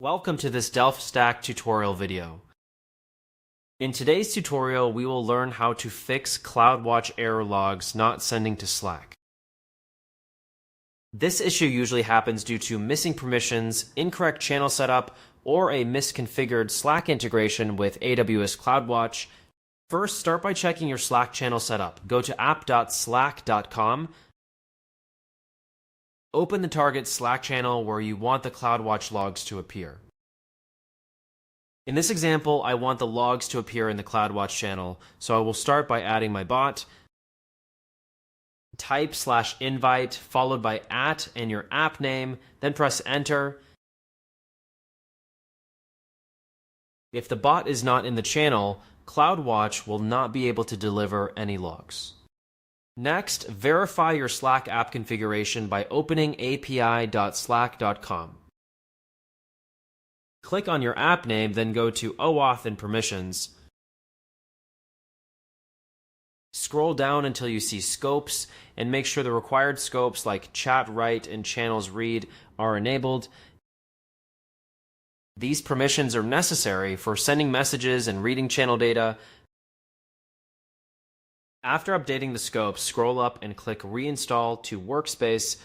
Welcome to this Delphi Stack tutorial video. In today's tutorial, we will learn how to fix CloudWatch error logs not sending to Slack. This issue usually happens due to missing permissions, incorrect channel setup, or a misconfigured Slack integration with AWS CloudWatch. First, start by checking your Slack channel setup. Go to app.slack.com. Open the target Slack channel where you want the CloudWatch logs to appear. In this example, I want the logs to appear in the CloudWatch channel, so I will start by adding my bot. Type /invite followed by @ and your app name, then press enter. If the bot is not in the channel, CloudWatch will not be able to deliver any logs. Next, verify your Slack app configuration by opening api.slack.com. Click on your app name, then go to OAuth and Permissions. Scroll down until you see Scopes, and make sure the required scopes like Chat Write and Channels Read are enabled. These permissions are necessary for sending messages and reading channel data. After updating the scope, scroll up and click Reinstall to Workspace.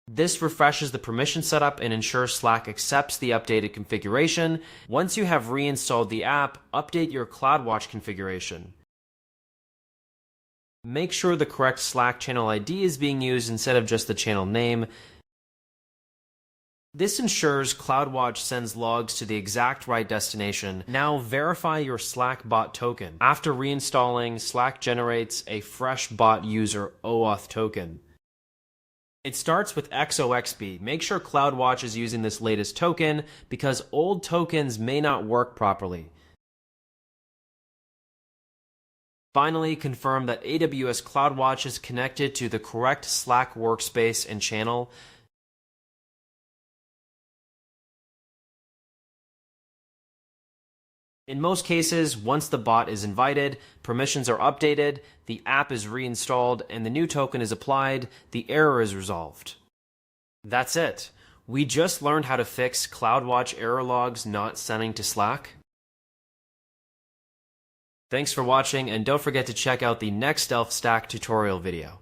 This refreshes the permission setup and ensures Slack accepts the updated configuration. Once you have reinstalled the app, update your CloudWatch configuration. Make sure the correct Slack channel ID is being used instead of just the channel name. This ensures CloudWatch sends logs to the exact right destination. Now verify your Slack bot token. After reinstalling, Slack generates a fresh bot user OAuth token. It starts with XOXB. Make sure CloudWatch is using this latest token because old tokens may not work properly. Finally, confirm that AWS CloudWatch is connected to the correct Slack workspace and channel. In most cases, once the bot is invited, permissions are updated, the app is reinstalled, and the new token is applied, the error is resolved. That's it. We just learned how to fix CloudWatch error logs not sending to Slack. Thanks for watching, and don't forget to check out the next Delphi Stack tutorial video.